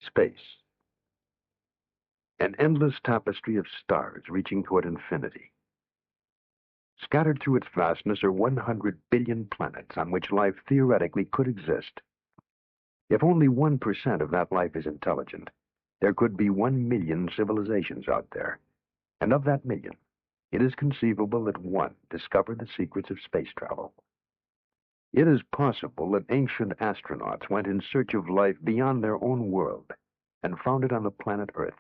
Space. An endless tapestry of stars reaching toward infinity. Scattered through its vastness are 100 billion planets on which life theoretically could exist. If only 1% of that life is intelligent, there could be 1 million civilizations out there. And of that million, it is conceivable that one discovered the secrets of space travel. It is possible that ancient astronauts went in search of life beyond their own world and found it on the planet Earth.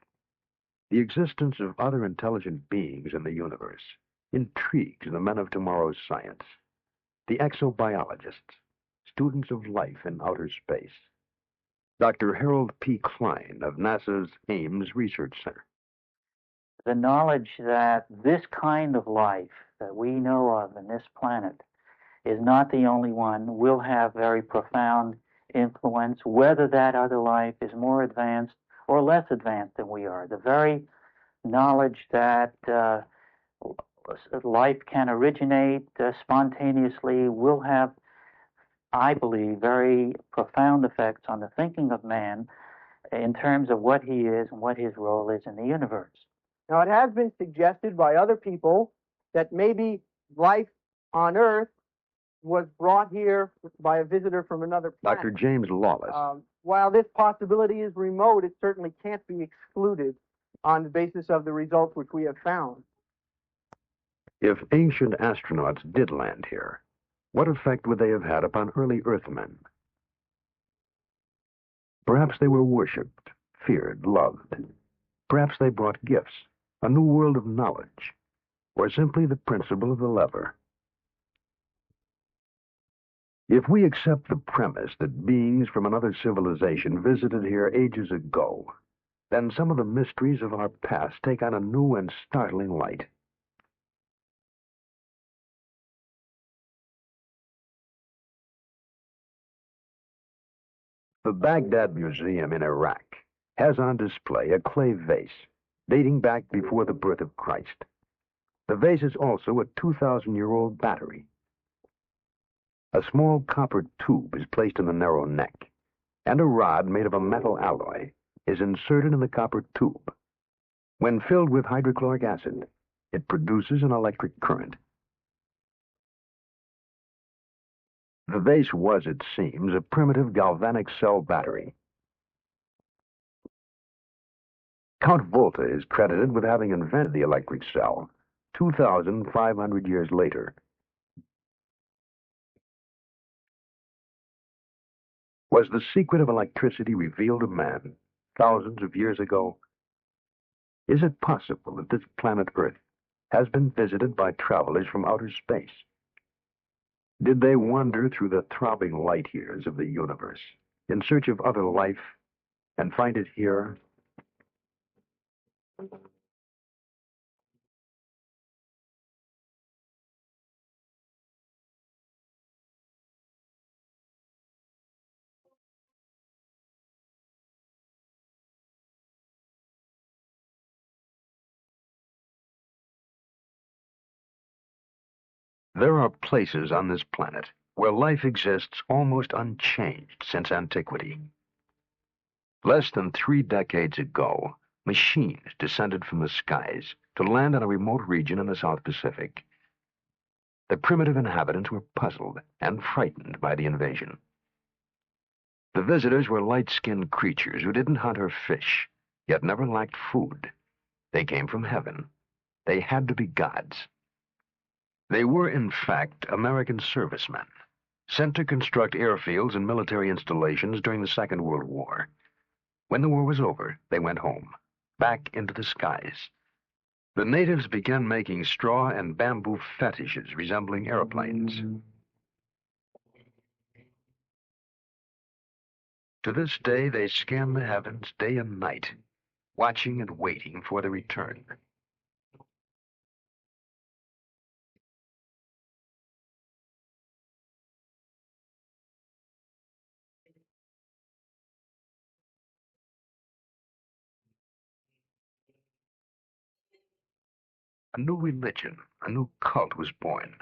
The existence of other intelligent beings in the universe intrigues the men of tomorrow's science, the exobiologists, students of life in outer space. Dr. Harold P. Klein of NASA's Ames Research Center. The knowledge that this kind of life that we know of in this planet is not the only one will have very profound influence, whether that other life is more advanced or less advanced than we are. The very knowledge that life can originate spontaneously will have, I believe, very profound effects on the thinking of man in terms of what he is and what his role is in the universe. Now, it has been suggested by other people that maybe life on Earth was brought here by a visitor from another planet. Dr. James Lawless. While this possibility is remote, it certainly can't be excluded on the basis of the results which we have found. If ancient astronauts did land here, what effect would they have had upon early Earthmen? Perhaps they were worshipped, feared, loved. Perhaps they brought gifts, a new world of knowledge, or simply the principle of the lever. If we accept the premise that beings from another civilization visited here ages ago, then some of the mysteries of our past take on a new and startling light. The Baghdad Museum in Iraq has on display a clay vase dating back before the birth of Christ. The vase is also a 2,000-year-old battery. A small copper tube is placed in the narrow neck, and a rod made of a metal alloy is inserted in the copper tube. When filled with hydrochloric acid, it produces an electric current. The vase was, it seems, a primitive galvanic cell battery. Count Volta is credited with having invented the electric cell 2,500 years later. Was the secret of electricity revealed to man thousands of years ago? Is it possible that this planet Earth has been visited by travelers from outer space? Did they wander through the throbbing light years of the universe in search of other life and find it here? There are places on this planet where life exists almost unchanged since antiquity. Less than 3 decades ago, machines descended from the skies to land on a remote region in the South Pacific. The primitive inhabitants were puzzled and frightened by the invasion. The visitors were light-skinned creatures who didn't hunt or fish, yet never lacked food. They came from heaven. They had to be gods. They were, in fact, American servicemen, sent to construct airfields and military installations during the Second World War. When the war was over, they went home, back into the skies. The natives began making straw and bamboo fetishes resembling airplanes. To this day, they scan the heavens day and night, watching and waiting for the return. A new religion, a new cult was born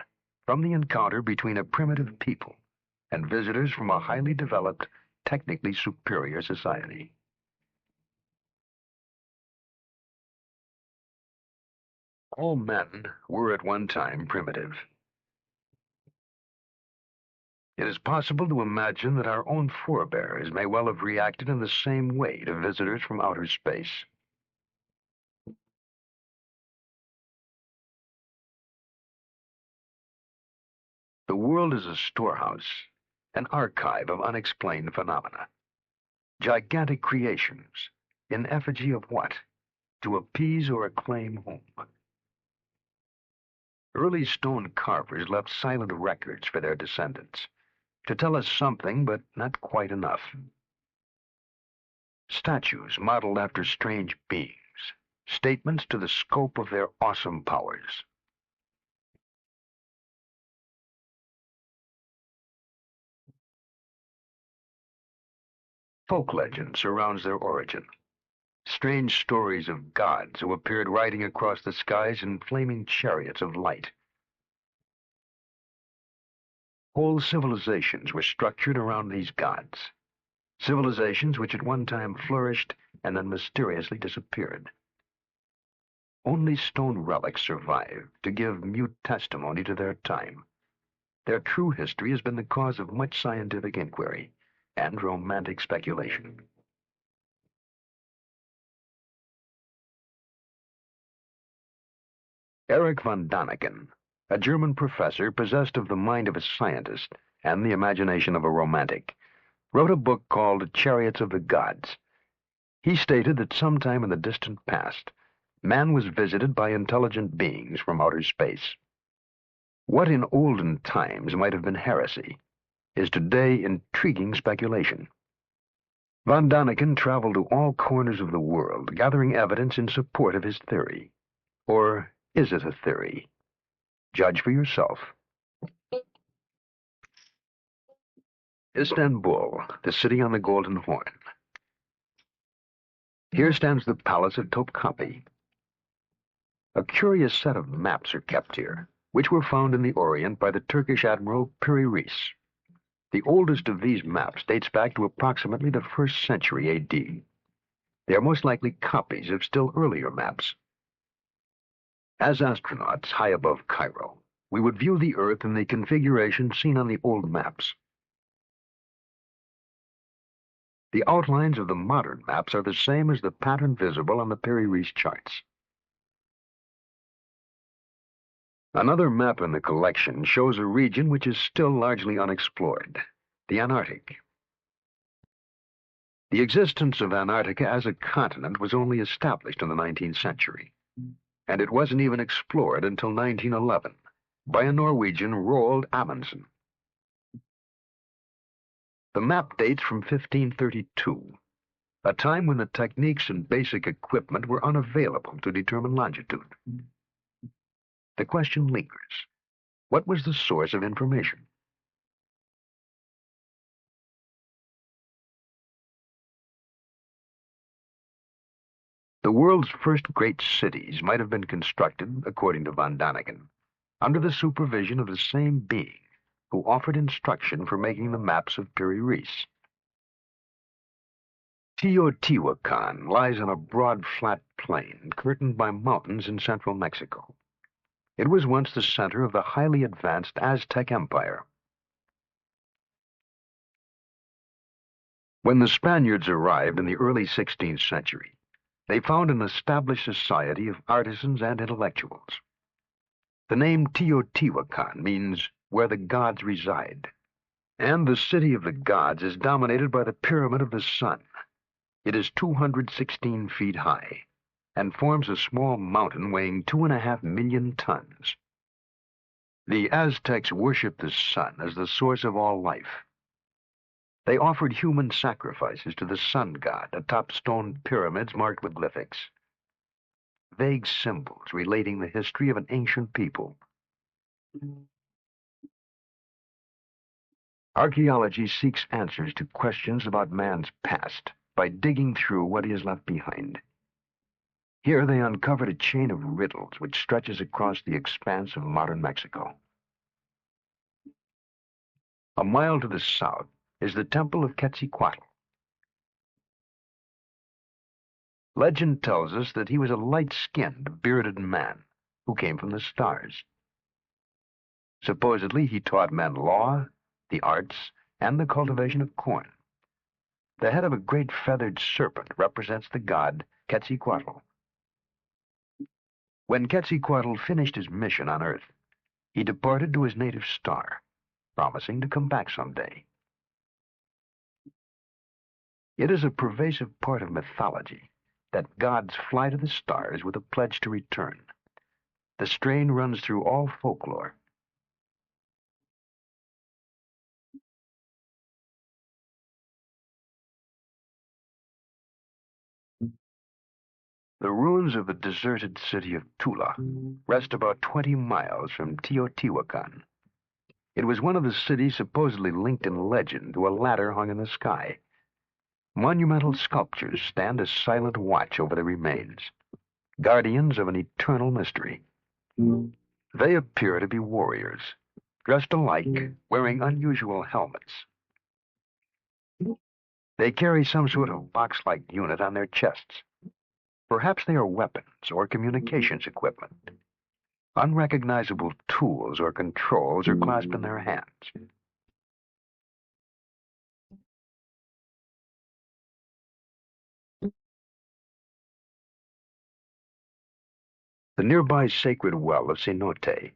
from the encounter between a primitive people and visitors from a highly developed, technically superior society. All men were at one time primitive. It is possible to imagine that our own forebears may well have reacted in the same way to visitors from outer space. The world is a storehouse, an archive of unexplained phenomena. Gigantic creations, in effigy of what? To appease or acclaim whom? Early stone carvers left silent records for their descendants, to tell us something, but not quite enough. Statues modeled after strange beings, statements to the scope of their awesome powers. Folk legend surrounds their origin. Strange stories of gods who appeared riding across the skies in flaming chariots of light. Whole civilizations were structured around these gods. Civilizations which at one time flourished and then mysteriously disappeared. Only stone relics survive to give mute testimony to their time. Their true history has been the cause of much scientific inquiry and romantic speculation. Erich von Däniken, a German professor possessed of the mind of a scientist and the imagination of a romantic, wrote a book called Chariots of the Gods. He stated that sometime in the distant past, man was visited by intelligent beings from outer space. What in olden times might have been heresy is today intriguing speculation. Von Däniken traveled to all corners of the world, gathering evidence in support of his theory. Or is it a theory? Judge for yourself. Istanbul, the city on the Golden Horn. Here stands the palace of Topkapi. A curious set of maps are kept here, which were found in the Orient by the Turkish admiral Piri Reis. The oldest of these maps dates back to approximately the 1st century A.D. They are most likely copies of still earlier maps. As astronauts high above Cairo, we would view the Earth in the configuration seen on the old maps. The outlines of the modern maps are the same as the pattern visible on the Piri Reis charts. Another map in the collection shows a region which is still largely unexplored, the Antarctic. The existence of Antarctica as a continent was only established in the 19th century, and it wasn't even explored until 1911 by a Norwegian, Roald Amundsen. The map dates from 1532, a time when the techniques and basic equipment were unavailable to determine longitude. The question lingers. What was the source of information? The world's first great cities might have been constructed, according to von Däniken, under the supervision of the same being who offered instruction for making the maps of Piri Reis. Teotihuacan lies on a broad, flat plain curtained by mountains in central Mexico. It was once the center of the highly advanced Aztec Empire. When the Spaniards arrived in the early 16th century, they found an established society of artisans and intellectuals. The name Teotihuacan means where the gods reside, and the city of the gods is dominated by the Pyramid of the Sun. It is 216 feet high and forms a small mountain weighing 2.5 million tons. The Aztecs worshipped the sun as the source of all life. They offered human sacrifices to the sun god atop stone pyramids marked with glyphics, vague symbols relating the history of an ancient people. Archaeology seeks answers to questions about man's past by digging through what he has left behind. Here they uncovered a chain of riddles which stretches across the expanse of modern Mexico. A mile to the south is the Temple of Quetzalcoatl. Legend tells us that he was a light-skinned, bearded man who came from the stars. Supposedly, he taught men law, the arts, and the cultivation of corn. The head of a great feathered serpent represents the god Quetzalcoatl. When Quetzalcoatl finished his mission on Earth, he departed to his native star, promising to come back someday. It is a pervasive part of mythology that gods fly to the stars with a pledge to return. The strain runs through all folklore. The ruins of the deserted city of Tula rest about 20 miles from Teotihuacan. It was one of the cities supposedly linked in legend to a ladder hung in the sky. Monumental sculptures stand as silent watch over the remains, guardians of an eternal mystery. They appear to be warriors, dressed alike, wearing unusual helmets. They carry some sort of box-like unit on their chests. Perhaps they are weapons or communications equipment. Unrecognizable tools or controls are clasped in their hands. The nearby sacred well of Cenote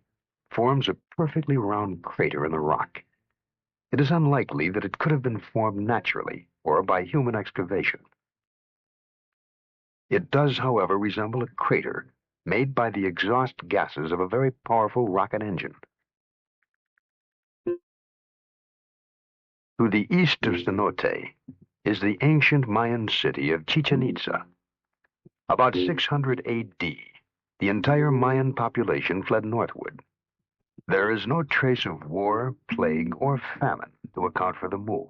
forms a perfectly round crater in the rock. It is unlikely that it could have been formed naturally or by human excavation. It does, however, resemble a crater made by the exhaust gases of a very powerful rocket engine. To the east of Cenote is the ancient Mayan city of Chichen Itza. About 600 AD, the entire Mayan population fled northward. There is no trace of war, plague, or famine to account for the move.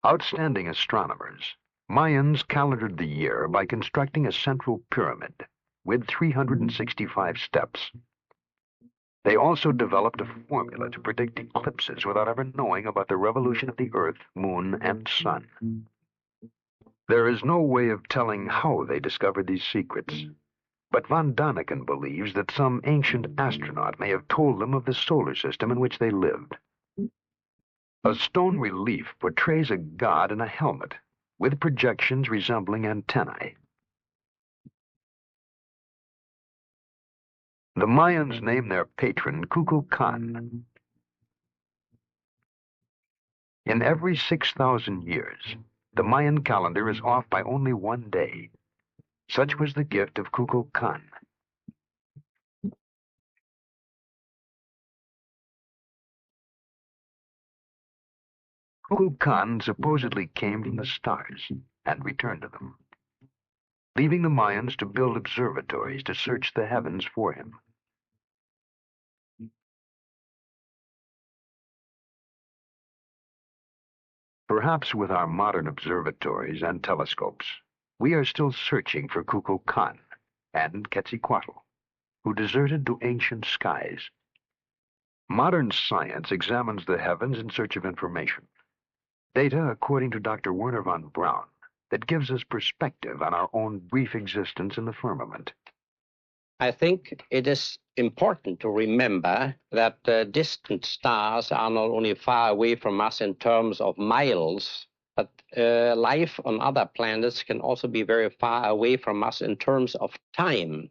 Outstanding astronomers, Mayans calendared the year by constructing a central pyramid with 365 steps. They also developed a formula to predict eclipses without ever knowing about the revolution of the Earth, Moon, and Sun. There is no way of telling how they discovered these secrets, but von Däniken believes that some ancient astronaut may have told them of the solar system in which they lived. A stone relief portrays a god in a helmet with projections resembling antennae. The Mayans name their patron Kukulkan. In every 6,000 years, the Mayan calendar is off by only one day. Such was the gift of Kukulkan. Kukulkan supposedly came from the stars and returned to them, leaving the Mayans to build observatories to search the heavens for him. Perhaps with our modern observatories and telescopes, we are still searching for Kukulkan and Quetzalcoatl, who deserted to ancient skies. Modern science examines the heavens in search of information. Data, according to Dr. Werner von Braun, that gives us perspective on our own brief existence in the firmament. I think it is important to remember that distant stars are not only far away from us in terms of miles, but life on other planets can also be very far away from us in terms of time.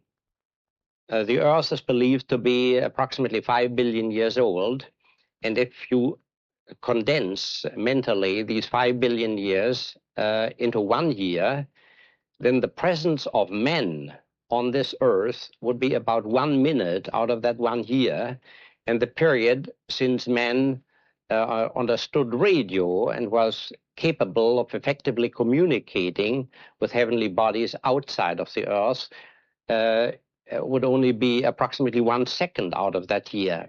The Earth is believed to be approximately 5 billion years old, and if you condense mentally these 5 billion years into 1 year, then the presence of men on this Earth would be about 1 minute out of that 1 year, and the period since man understood radio and was capable of effectively communicating with heavenly bodies outside of the Earth would only be approximately 1 second out of that year.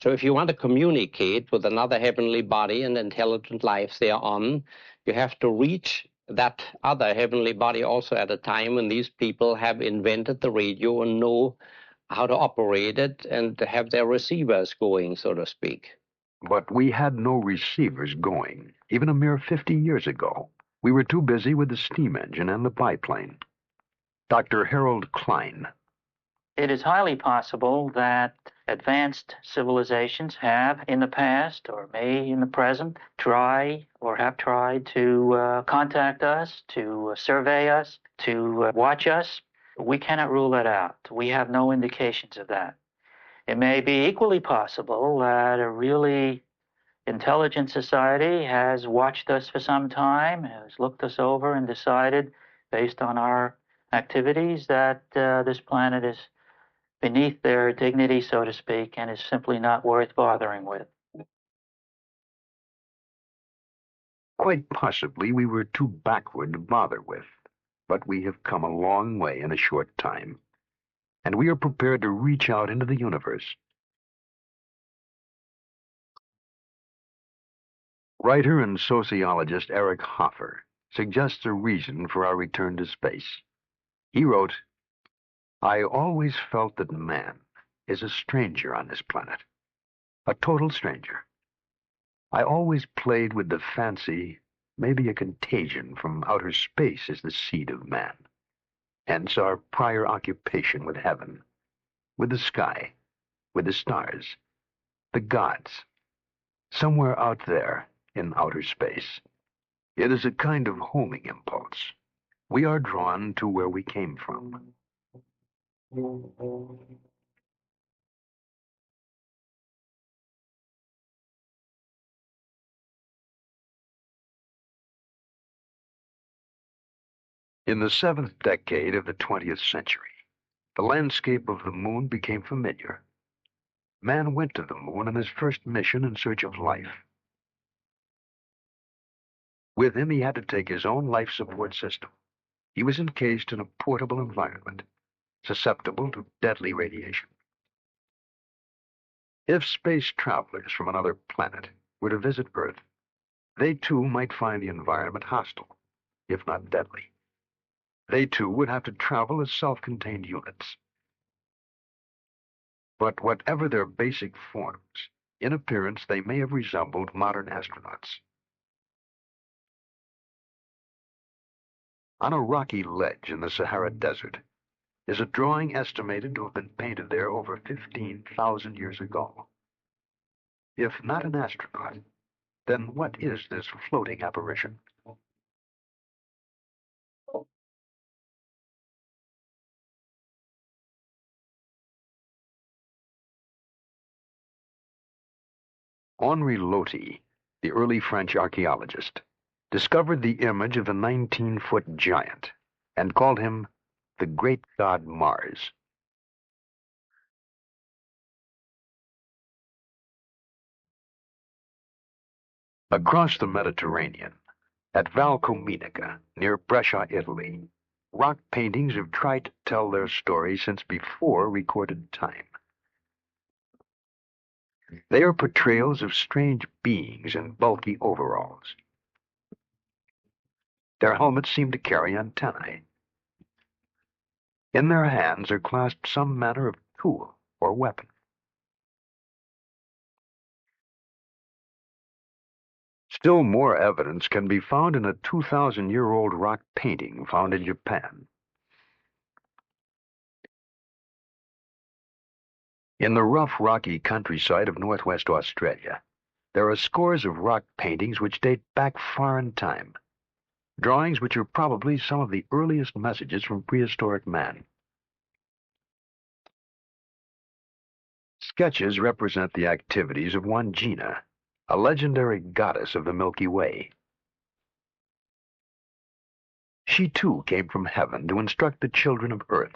So if you want to communicate with another heavenly body and intelligent life thereon, you have to reach that other heavenly body also at a time when these people have invented the radio and know how to operate it and have their receivers going, so to speak. But we had no receivers going, even a mere 50 years ago. We were too busy with the steam engine and the biplane. Dr. Harold Klein. It is highly possible that advanced civilizations have in the past or may in the present try or have tried to contact us, to survey us, to watch us. We cannot rule that out. We have no indications of that. It may be equally possible that a really intelligent society has watched us for some time, has looked us over and decided, based on our activities, that this planet is beneath their dignity, so to speak, and is simply not worth bothering with. Quite possibly we were too backward to bother with, but we have come a long way in a short time, and we are prepared to reach out into the universe. Writer and sociologist Erich suggests a reason for our return to space. He wrote, "I always felt that man is a stranger on this planet, a total stranger. I always played with the fancy, maybe a contagion from outer space is the seed of man. Hence our prior occupation with heaven, with the sky, with the stars, the gods, somewhere out there in outer space. It is a kind of homing impulse. We are drawn to where we came from." In the 7th decade of the 20th century, the landscape of the moon became familiar. Man went to the moon on his first mission in search of life. With him, he had to take his own life support system. He was encased in a portable environment, susceptible to deadly radiation. If space travelers from another planet were to visit Earth, they too might find the environment hostile, if not deadly. They too would have to travel as self-contained units. But whatever their basic forms, in appearance they may have resembled modern astronauts. On a rocky ledge in the Sahara Desert is a drawing estimated to have been painted there over 15,000 years ago. If not an astronaut, then what is this floating apparition? Henri Loti, the early French archaeologist, discovered the image of the 19-foot giant and called him the great god Mars. Across the Mediterranean, at Valcominica, near Brescia, Italy, rock paintings have tried to tell their story since before recorded time. They are portrayals of strange beings in bulky overalls. Their helmets seem to carry antennae. In their hands are clasped some manner of tool or weapon. Still more evidence can be found in a 2,000-year-old rock painting found in Japan. In the rough, rocky countryside of northwest Australia, there are scores of rock paintings which date back far in time, drawings which are probably some of the earliest messages from prehistoric man. Sketches represent the activities of one Gina, a legendary goddess of the Milky Way. She too came from heaven to instruct the children of Earth.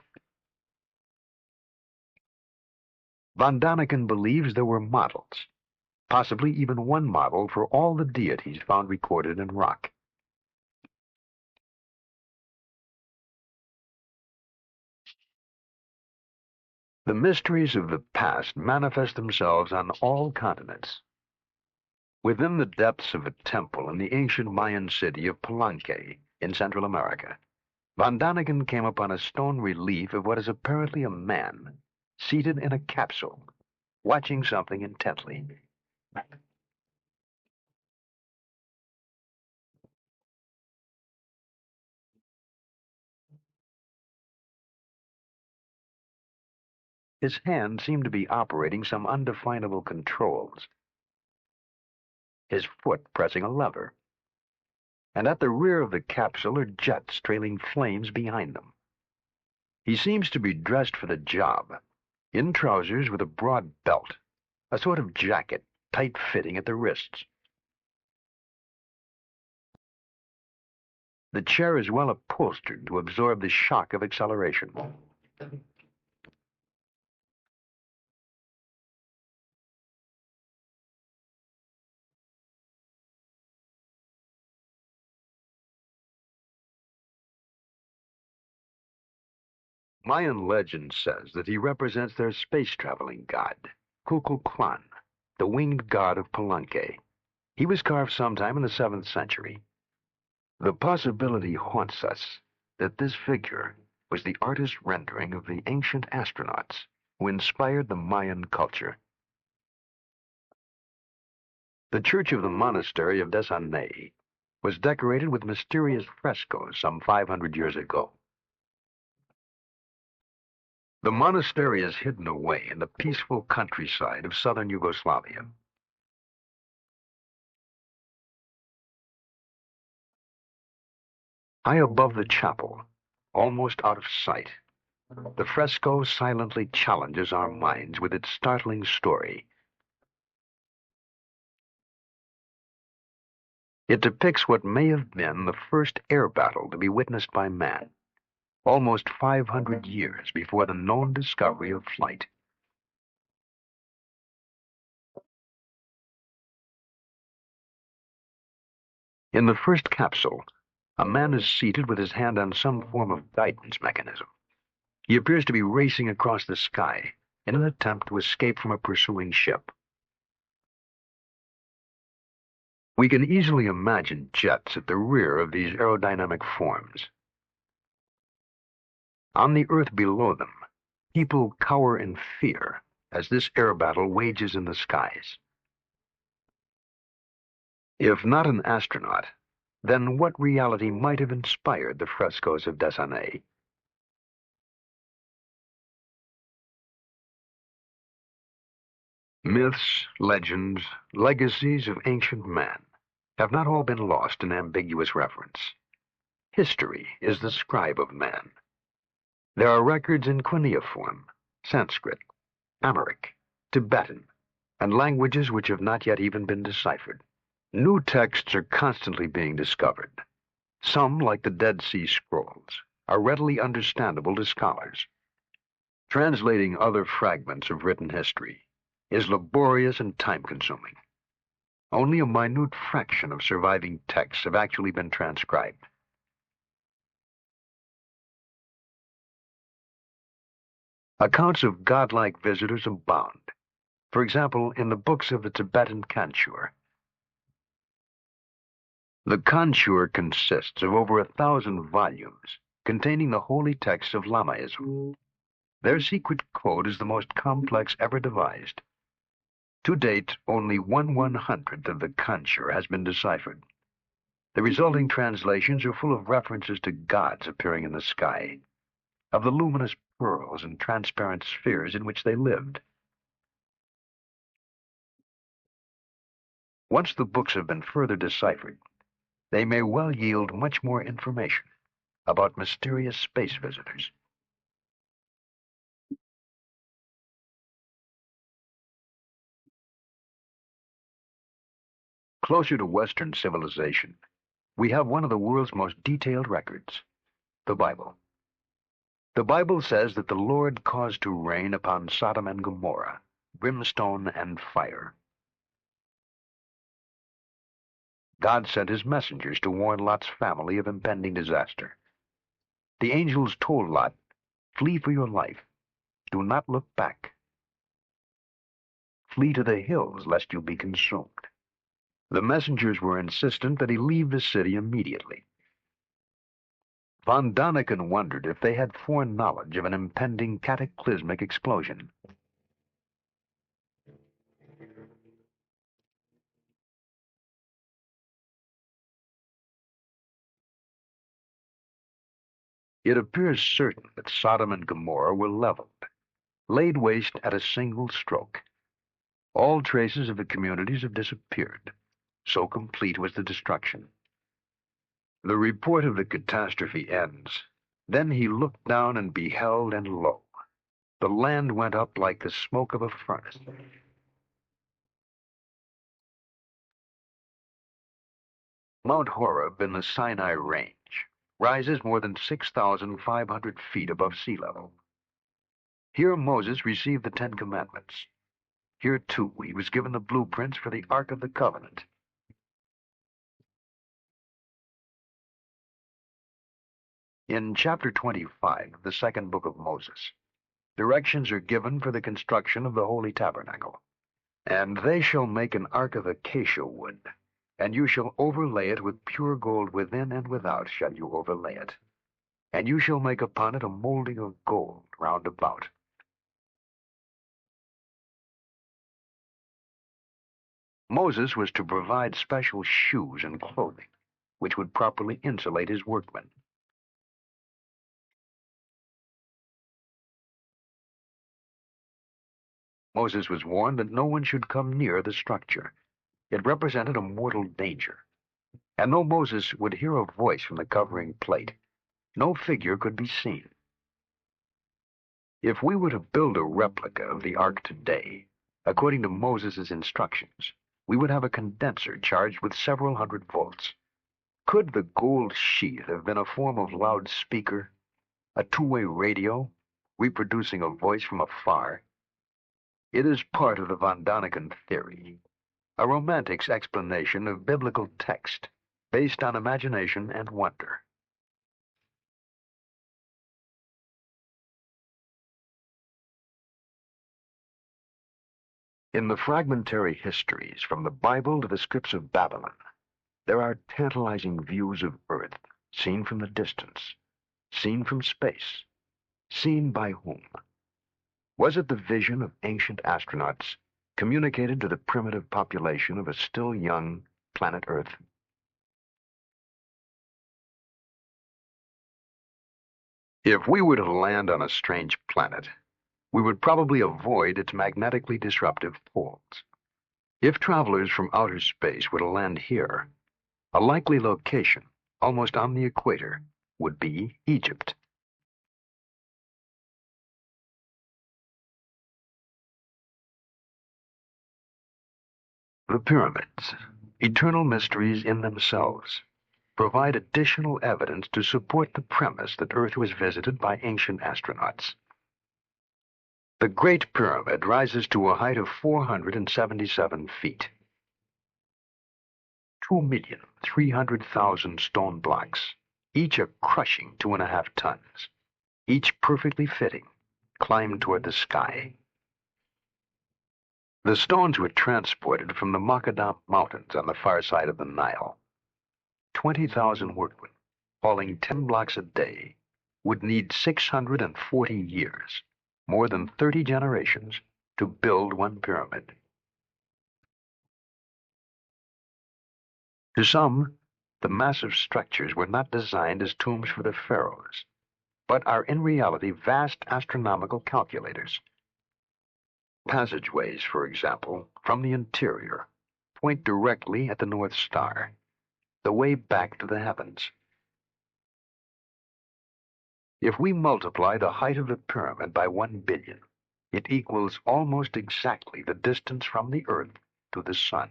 Von Däniken believes there were models, possibly even one model for all the deities found recorded in rock. The mysteries of the past manifest themselves on all continents. Within the depths of a temple in the ancient Mayan city of Palenque in Central America, Von Däniken came upon a stone relief of what is apparently a man seated in a capsule, watching something intently. His hand seemed to be operating some undefinable controls, his foot pressing a lever. And at the rear of the capsule are jets trailing flames behind them. He seems to be dressed for the job, in trousers with a broad belt, a sort of jacket, tight-fitting at the wrists. The chair is well upholstered to absorb the shock of acceleration. Mayan legend says that he represents their space-traveling god, Kukulkan, the winged god of Palenque. He was carved sometime in the 7th century. The possibility haunts us that this figure was the artist's rendering of the ancient astronauts who inspired the Mayan culture. The church of the monastery of Däniken was decorated with mysterious frescoes some 500 years ago. The monastery is hidden away in the peaceful countryside of southern Yugoslavia. High above the chapel, almost out of sight, the fresco silently challenges our minds with its startling story. It depicts what may have been the first air battle to be witnessed by man, almost 500 years before the known discovery of flight. In the first capsule, a man is seated with his hand on some form of guidance mechanism. He appears to be racing across the sky in an attempt to escape from a pursuing ship. We can easily imagine jets at the rear of these aerodynamic forms. On the earth below them, people cower in fear as this air battle wages in the skies. If not an astronaut, then what reality might have inspired the frescoes of Däniken? Myths, legends, legacies of ancient man have not all been lost in ambiguous reference. History is the scribe of man. There are records in cuneiform, Sanskrit, Amharic, Tibetan, and languages which have not yet even been deciphered. New texts are constantly being discovered. Some, like the Dead Sea Scrolls, are readily understandable to scholars. Translating other fragments of written history is laborious and time-consuming. Only a minute fraction of surviving texts have actually been transcribed. Accounts of godlike visitors abound. For example, in the books of the Tibetan Kanchur. The Kanchur consists of over 1,000 volumes containing the holy texts of Lamaism. Their secret code is the most complex ever devised. To date, only 1/100th of the Kanchur has been deciphered. The resulting translations are full of references to gods appearing in the sky, of the luminous pearls and transparent spheres in which they lived. Once the books have been further deciphered, they may well yield much more information about mysterious space visitors. Closer to Western civilization, we have one of the world's most detailed records, the Bible. The Bible says that the Lord caused to rain upon Sodom and Gomorrah brimstone and fire. God sent his messengers to warn Lot's family of impending disaster. The angels told Lot, "Flee for your life. Do not look back. Flee to the hills lest you be consumed." The messengers were insistent that he leave the city immediately. Von Däniken wondered if they had foreknowledge of an impending cataclysmic explosion. It appears certain that Sodom and Gomorrah were leveled, laid waste at a single stroke. All traces of the communities have disappeared. So complete was the destruction. The report of the catastrophe ends. Then he looked down and beheld, and lo, the land went up like the smoke of a furnace. Mount Horeb in the Sinai Range rises more than 6,500 feet above sea level. Here Moses received the Ten Commandments. Here, too, he was given the blueprints for the Ark of the Covenant. In chapter 25 of the second book of Moses, directions are given for the construction of the Holy Tabernacle. And they shall make an ark of acacia wood, and you shall overlay it with pure gold within and without shall you overlay it. And you shall make upon it a molding of gold round about. Moses was to provide special shoes and clothing, which would properly insulate his workmen. Moses was warned that no one should come near the structure. It represented a mortal danger. And though Moses would hear a voice from the covering plate, no figure could be seen. If we were to build a replica of the ark today, according to Moses' instructions, we would have a condenser charged with several hundred volts. Could the gold sheath have been a form of loudspeaker, a two-way radio, reproducing a voice from afar? It is part of the von Däniken theory, a romantic's explanation of biblical text based on imagination and wonder. In the fragmentary histories from the Bible to the scripts of Babylon, there are tantalizing views of Earth, seen from the distance, seen from space, seen by whom? Was it the vision of ancient astronauts communicated to the primitive population of a still young planet Earth? If we were to land on a strange planet, we would probably avoid its magnetically disruptive poles. If travelers from outer space were to land here, a likely location, almost on the equator, would be Egypt. The pyramids, eternal mysteries in themselves, provide additional evidence to support the premise that Earth was visited by ancient astronauts. The Great Pyramid rises to a height of 477 feet. 2,300,000 stone blocks, each a crushing 2.5 tons, each perfectly fitting, climbed toward the sky. The stones were transported from the Macadam Mountains on the far side of the Nile. 20,000 workmen, hauling 10 blocks a day, would need 640 years, more than 30 generations, to build one pyramid. To some, the massive structures were not designed as tombs for the pharaohs, but are in reality vast astronomical calculators. Passageways, for example, from the interior, point directly at the North Star, the way back to the heavens. If we multiply the height of the pyramid by 1 billion, it equals almost exactly the distance from the Earth to the Sun.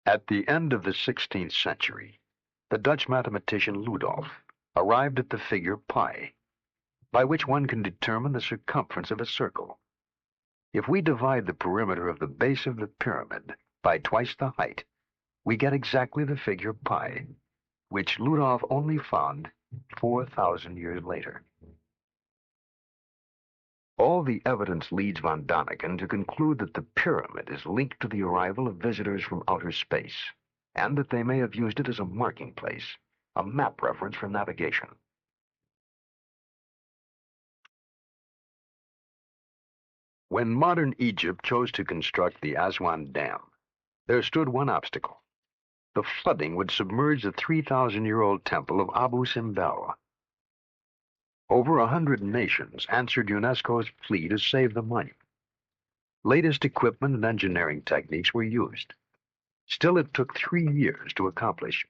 At the end of the 16th century, the Dutch mathematician Ludolf arrived at the figure pi, by which one can determine the circumference of a circle. If we divide the perimeter of the base of the pyramid by twice the height, we get exactly the figure pi, which Ludolf only found 4,000 years later. All the evidence leads von Däniken to conclude that the pyramid is linked to the arrival of visitors from outer space, and that they may have used it as a marking place, a map reference for navigation. When modern Egypt chose to construct the Aswan Dam, there stood one obstacle. The flooding would submerge the 3,000-year-old temple of Abu Simbel. Over 100 nations answered UNESCO's plea to save the money. Latest equipment and engineering techniques were used. Still, it took 3 years to accomplish,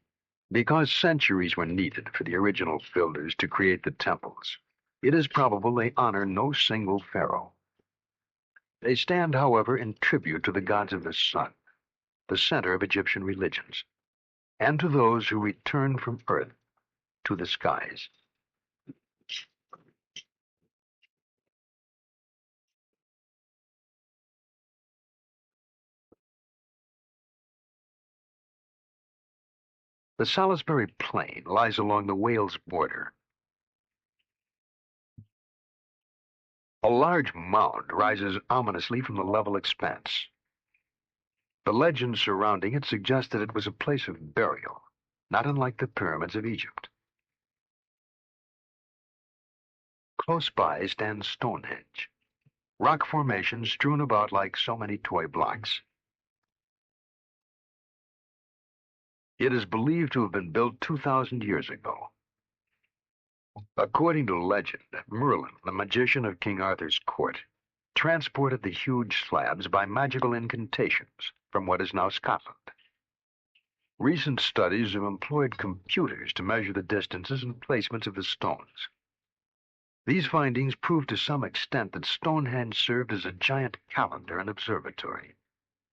because centuries were needed for the original builders to create the temples. It is probable they honor no single pharaoh. They stand, however, in tribute to the gods of the sun, the center of Egyptian religions, and to those who return from earth to the skies. The Salisbury Plain lies along the Wales border. A large mound rises ominously from the level expanse. The legends surrounding it suggest that it was a place of burial, not unlike the pyramids of Egypt. Close by stands Stonehenge, rock formations strewn about like so many toy blocks. It is believed to have been built 2,000 years ago. According to legend, Merlin, the magician of King Arthur's court, transported the huge slabs by magical incantations from what is now Scotland. Recent studies have employed computers to measure the distances and placements of the stones. These findings prove to some extent that Stonehenge served as a giant calendar and observatory.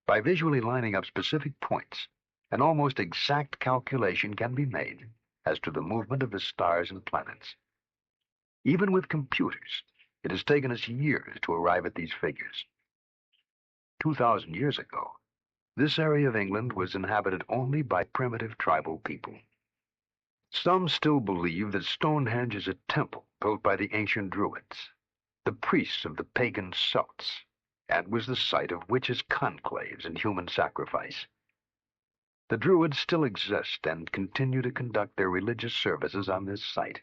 By visually lining up specific points, an almost exact calculation can be made as to the movement of the stars and planets. Even with computers, it has taken us years to arrive at these figures. 2,000 years ago, this area of England was inhabited only by primitive tribal people. Some still believe that Stonehenge is a temple built by the ancient Druids, the priests of the pagan Celts, and was the site of witches' conclaves and human sacrifice. The Druids still exist and continue to conduct their religious services on this site.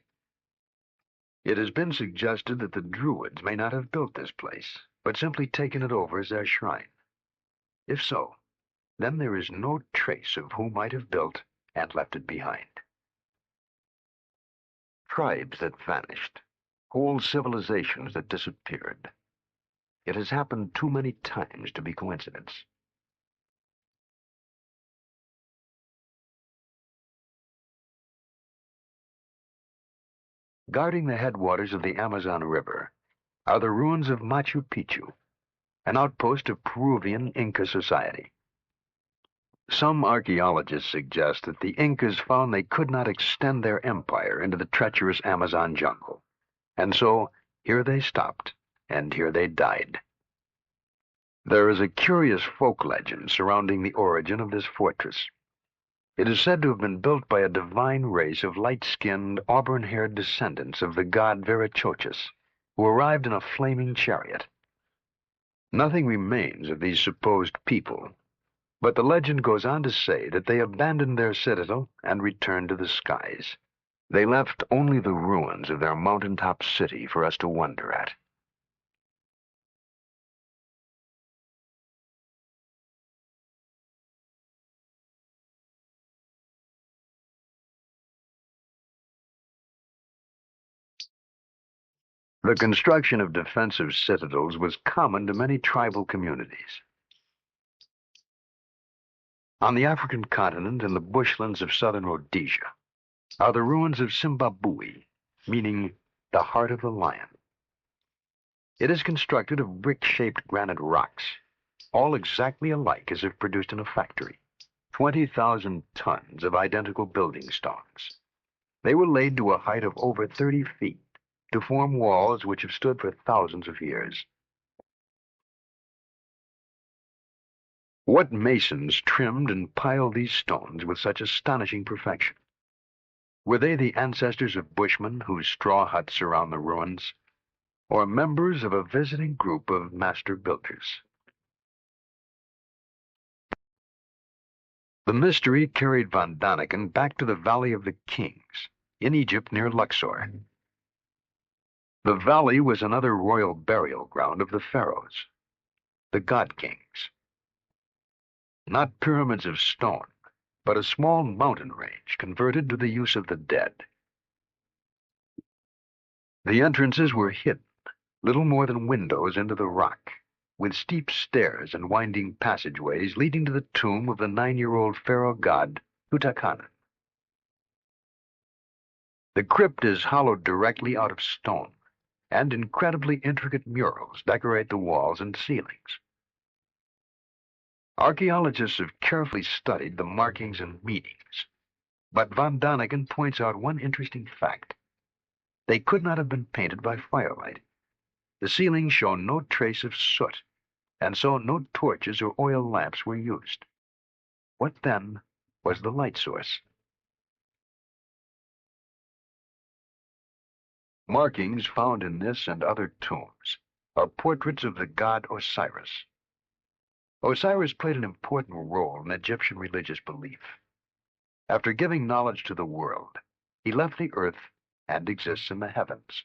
It has been suggested that the Druids may not have built this place, but simply taken it over as their shrine. If so, then there is no trace of who might have built and left it behind. Tribes that vanished, whole civilizations that disappeared. It has happened too many times to be coincidence. Guarding the headwaters of the Amazon River are the ruins of Machu Picchu, an outpost of Peruvian Inca society. Some archaeologists suggest that the Incas found they could not extend their empire into the treacherous Amazon jungle, and so here they stopped, and here they died. There is a curious folk legend surrounding the origin of this fortress. It is said to have been built by a divine race of light-skinned, auburn-haired descendants of the god Viracochus, who arrived in a flaming chariot. Nothing remains of these supposed people, but the legend goes on to say that they abandoned their citadel and returned to the skies. They left only the ruins of their mountaintop city for us to wonder at. The construction of defensive citadels was common to many tribal communities. On the African continent and the bushlands of southern Rhodesia are the ruins of Zimbabwe, meaning the heart of the lion. It is constructed of brick-shaped granite rocks, all exactly alike as if produced in a factory. 20,000 tons of identical building stones. They were laid to a height of over 30 feet to form walls which have stood for thousands of years. What masons trimmed and piled these stones with such astonishing perfection? Were they the ancestors of bushmen whose straw huts surround the ruins, or members of a visiting group of master builders? The mystery carried von Däniken back to the Valley of the Kings, in Egypt near Luxor. The valley was another royal burial ground of the pharaohs, the god kings. Not pyramids of stone, but a small mountain range converted to the use of the dead. The entrances were hidden, little more than windows into the rock, with steep stairs and winding passageways leading to the tomb of the 9-year-old pharaoh god Tutankhamun. The crypt is hollowed directly out of stone, and incredibly intricate murals decorate the walls and ceilings. Archaeologists have carefully studied the markings and meanings, but von Däniken points out one interesting fact. They could not have been painted by firelight. The ceilings show no trace of soot, and so no torches or oil lamps were used. What then was the light source? Markings found in this and other tombs are portraits of the god Osiris. Osiris played an important role in Egyptian religious belief. After giving knowledge to the world, he left the earth and exists in the heavens.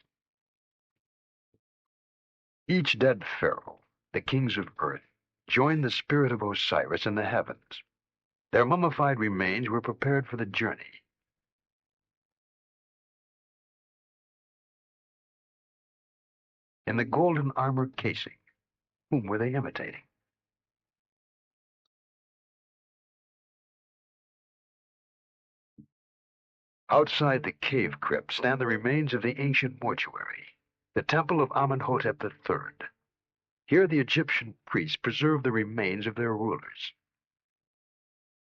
Each dead pharaoh, the kings of earth, joined the spirit of Osiris in the heavens. Their mummified remains were prepared for the journey. In the golden armor casing, whom were they imitating? Outside the cave crypt stand the remains of the ancient mortuary, the temple of Amenhotep III. Here the Egyptian priests preserved the remains of their rulers.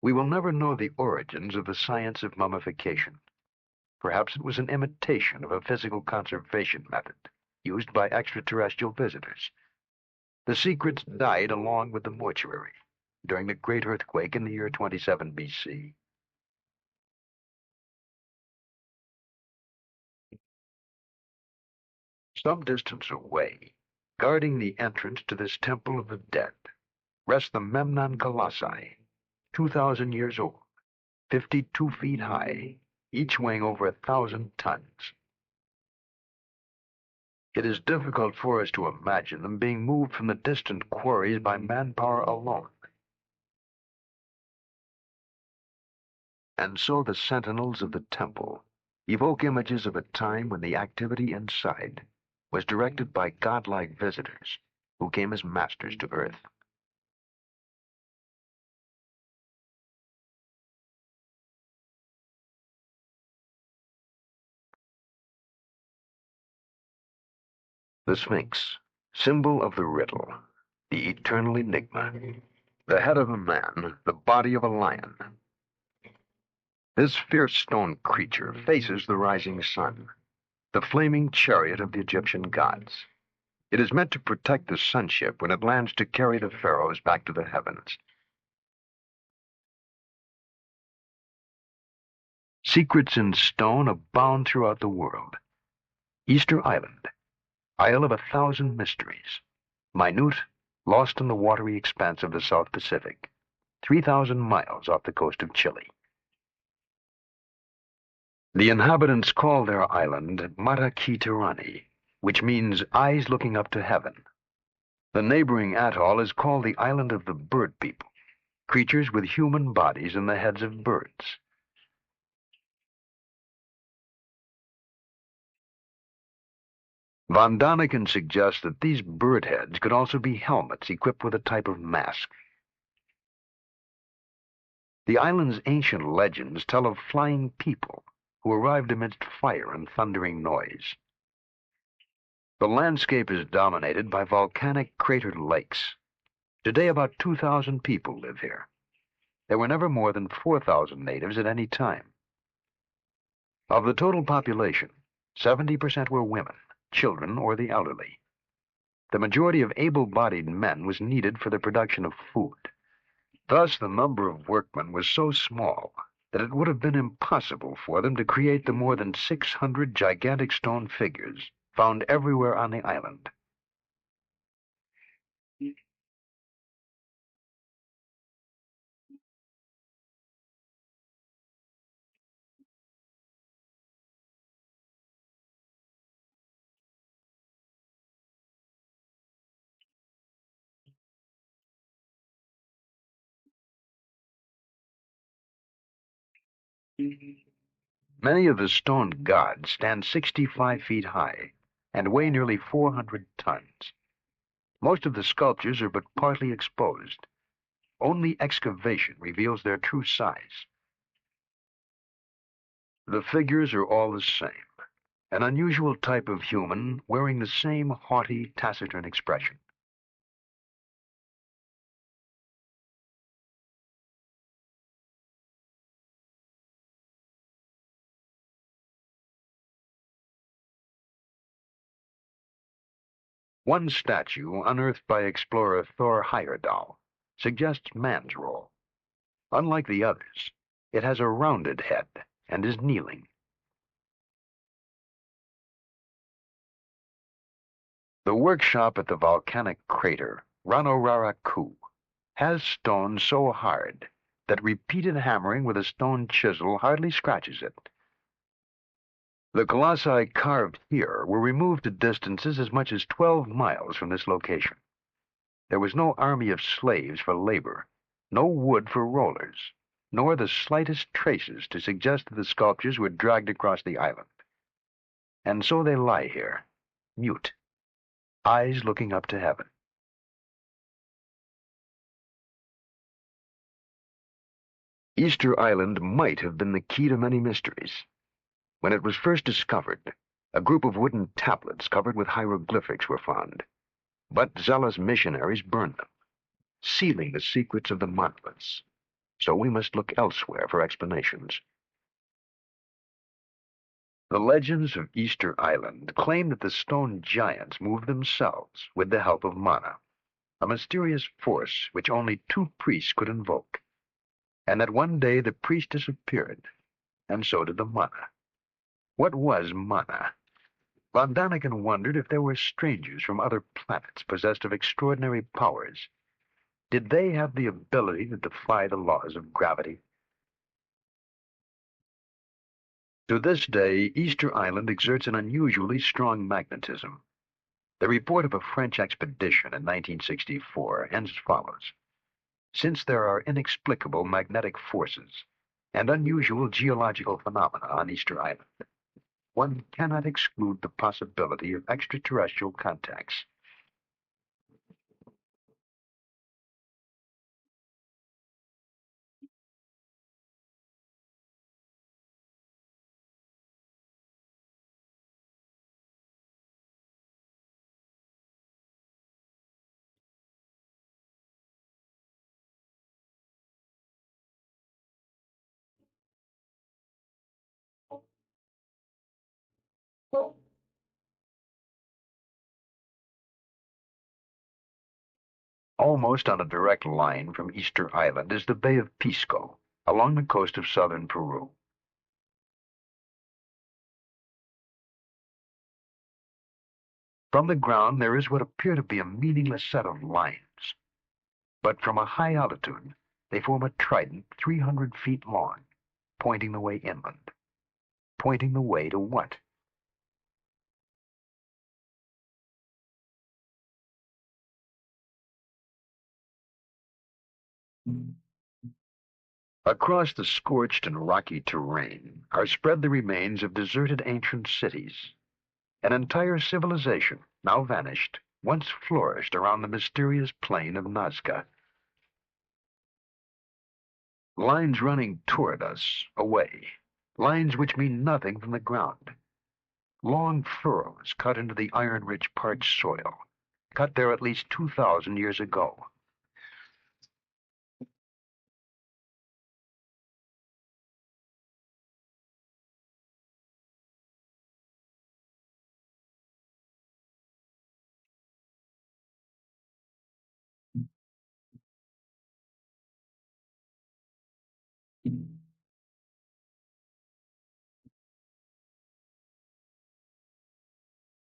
We will never know the origins of the science of mummification. Perhaps it was an imitation of a physical conservation method used by extraterrestrial visitors. The secrets died along with the mortuary during the great earthquake in the year 27 BC. Some distance away, guarding the entrance to this temple of the dead, rest the Memnon Colossi, 2,000 years old, 52 feet high, each weighing over 1,000 tons. It is difficult for us to imagine them being moved from the distant quarries by manpower alone. And so the sentinels of the temple evoke images of a time when the activity inside was directed by godlike visitors who came as masters to earth. The Sphinx, symbol of the riddle, the eternal enigma, the head of a man, the body of a lion. This fierce stone creature faces the rising sun, the flaming chariot of the Egyptian gods. It is meant to protect the sunship when it lands to carry the pharaohs back to the heavens. Secrets in stone abound throughout the world. Easter Island, Isle of 1,000 mysteries, minute, lost in the watery expanse of the South Pacific, 3,000 miles off the coast of Chile. The inhabitants call their island Mata Ki Tirani, which means eyes looking up to heaven. The neighboring atoll is called the Island of the Bird People, creatures with human bodies and the heads of birds. Von Däniken suggests that these bird heads could also be helmets equipped with a type of mask. The island's ancient legends tell of flying people who arrived amidst fire and thundering noise. The landscape is dominated by volcanic cratered lakes. Today about 2,000 people live here. There were never more than 4,000 natives at any time. Of the total population, 70% were women, children, or the elderly. The majority of able-bodied men was needed for the production of food. Thus, the number of workmen was so small that it would have been impossible for them to create the more than 600 gigantic stone figures found everywhere on the island. Many of the stone gods stand 65 feet high, and weigh nearly 400 tons. Most of the sculptures are but partly exposed. Only excavation reveals their true size. The figures are all the same, an unusual type of human wearing the same haughty, taciturn expression. One statue, unearthed by explorer Thor Heyerdahl, suggests man's role. Unlike the others, it has a rounded head and is kneeling. The workshop at the volcanic crater, Ranoraraku, has stone so hard that repeated hammering with a stone chisel hardly scratches it. The colossi carved here were removed to distances as much as 12 miles from this location. There was no army of slaves for labor, no wood for rollers, nor the slightest traces to suggest that the sculptures were dragged across the island. And so they lie here, mute, eyes looking up to heaven. Easter Island might have been the key to many mysteries. When it was first discovered, a group of wooden tablets covered with hieroglyphics were found, but zealous missionaries burned them, sealing the secrets of the monoliths. So we must look elsewhere for explanations. The legends of Easter Island claim that the stone giants moved themselves with the help of mana, a mysterious force which only 2 priests could invoke, and that one day the priest disappeared, and so did the mana. What was mana? Von Däniken wondered if there were strangers from other planets possessed of extraordinary powers. Did they have the ability to defy the laws of gravity? To this day, Easter Island exerts an unusually strong magnetism. The report of a French expedition in 1964 ends as follows. Since there are inexplicable magnetic forces and unusual geological phenomena on Easter Island, one cannot exclude the possibility of extraterrestrial contacts. Almost on a direct line from Easter Island is the Bay of Pisco, along the coast of southern Peru. From the ground, there is what appear to be a meaningless set of lines. But from a high altitude, they form a trident 300 feet long, pointing the way inland. Pointing the way to what? Across the scorched and rocky terrain are spread the remains of deserted ancient cities. An entire civilization, now vanished, once flourished around the mysterious plain of Nazca. Lines running toward us, away. Lines which mean nothing from the ground. Long furrows cut into the iron-rich parched soil, cut there at least 2,000 years ago.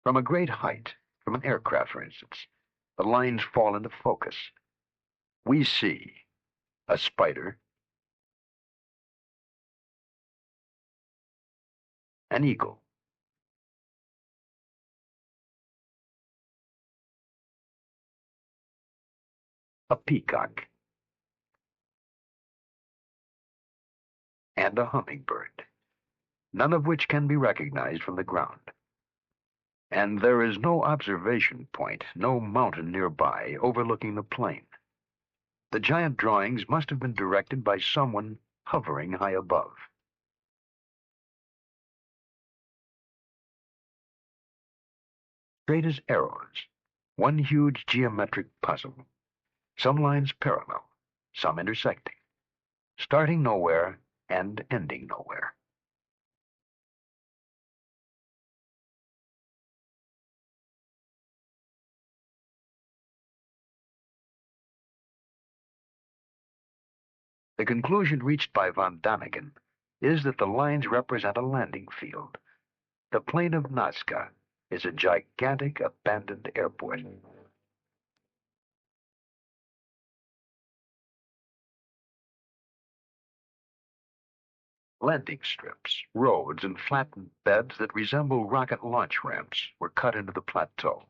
From a great height, from an aircraft, for instance, the lines fall into focus. We see a spider, an eagle, a peacock, and a hummingbird, none of which can be recognized from the ground. And there is no observation point, no mountain nearby overlooking the plain. The giant drawings must have been directed by someone hovering high above. Straight as arrows, one huge geometric puzzle. Some lines parallel, some intersecting, starting nowhere and ending nowhere. The conclusion reached by von Däniken is that the lines represent a landing field. The plain of Nazca is a gigantic abandoned airport. Landing strips, roads, and flattened beds that resemble rocket launch ramps were cut into the plateau.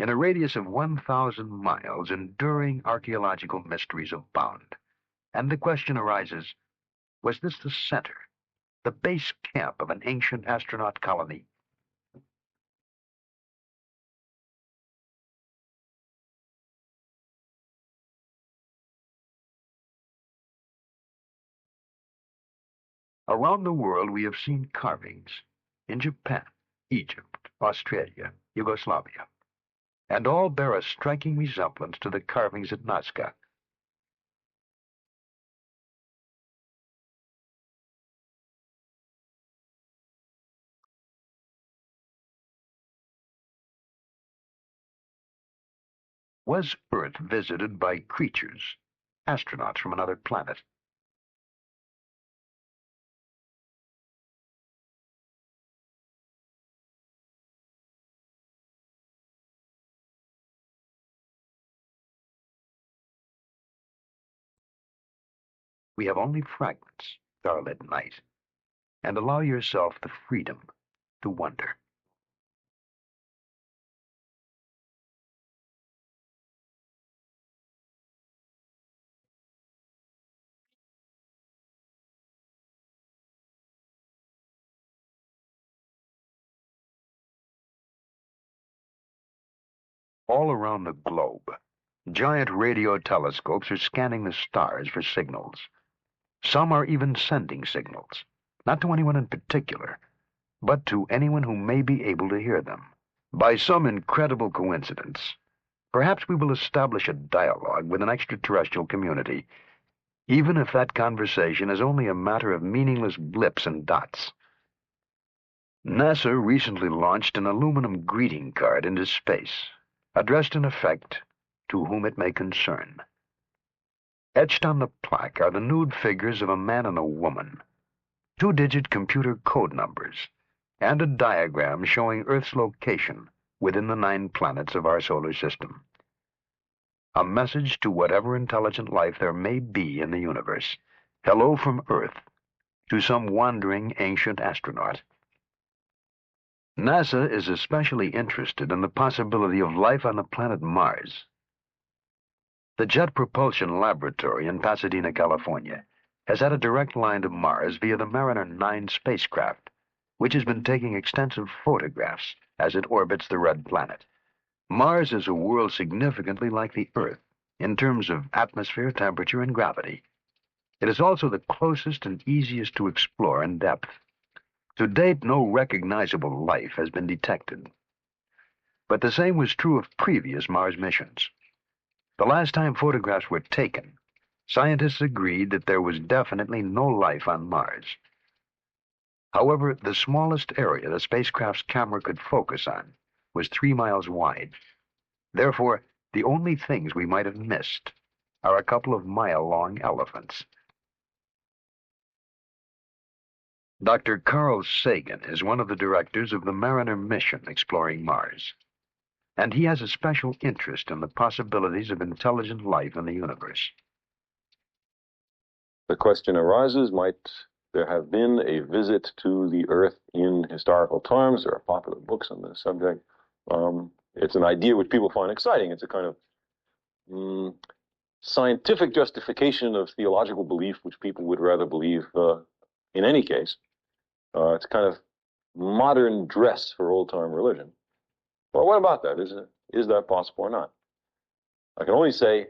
In a radius of 1,000 miles, enduring archaeological mysteries abound. And the question arises, was this the center, the base camp of an ancient astronaut colony? Around the world, we have seen carvings in Japan, Egypt, Australia, Yugoslavia, and all bear a striking resemblance to the carvings at Nazca. Was Earth visited by creatures, astronauts from another planet? We have only fragments, starlit night, and allow yourself the freedom to wonder. All around the globe, giant radio telescopes are scanning the stars for signals. Some are even sending signals, not to anyone in particular, but to anyone who may be able to hear them. By some incredible coincidence, perhaps we will establish a dialogue with an extraterrestrial community, even if that conversation is only a matter of meaningless blips and dots. NASA recently launched an aluminum greeting card into space, addressed in effect to whom it may concern. Etched on the plaque are the nude figures of a man and a woman, two-digit computer code numbers, and a diagram showing Earth's location within the 9 planets of our solar system. A message to whatever intelligent life there may be in the universe. Hello from Earth to some wandering ancient astronaut. NASA is especially interested in the possibility of life on the planet Mars. The Jet Propulsion Laboratory in Pasadena, California, has had a direct line to Mars via the Mariner 9 spacecraft, which has been taking extensive photographs as it orbits the red planet. Mars is a world significantly like the Earth in terms of atmosphere, temperature, and gravity. It is also the closest and easiest to explore in depth. To date, no recognizable life has been detected. But the same was true of previous Mars missions. The last time photographs were taken, scientists agreed that there was definitely no life on Mars. However, the smallest area the spacecraft's camera could focus on was 3 miles wide. Therefore, the only things we might have missed are a couple of mile-long elephants. Dr. Carl Sagan is one of the directors of the Mariner mission exploring Mars, and he has a special interest in the possibilities of intelligent life in the universe. The question arises, might there have been a visit to the Earth in historical times? There are popular books on this subject. It's an idea which people find exciting. It's a kind of scientific justification of theological belief, which people would rather believe in any case. It's kind of modern dress for old-time religion. Well, what about that? Is that possible or not? I can only say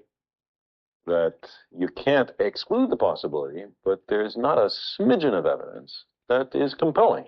that you can't exclude the possibility, but there's not a smidgen of evidence that is compelling.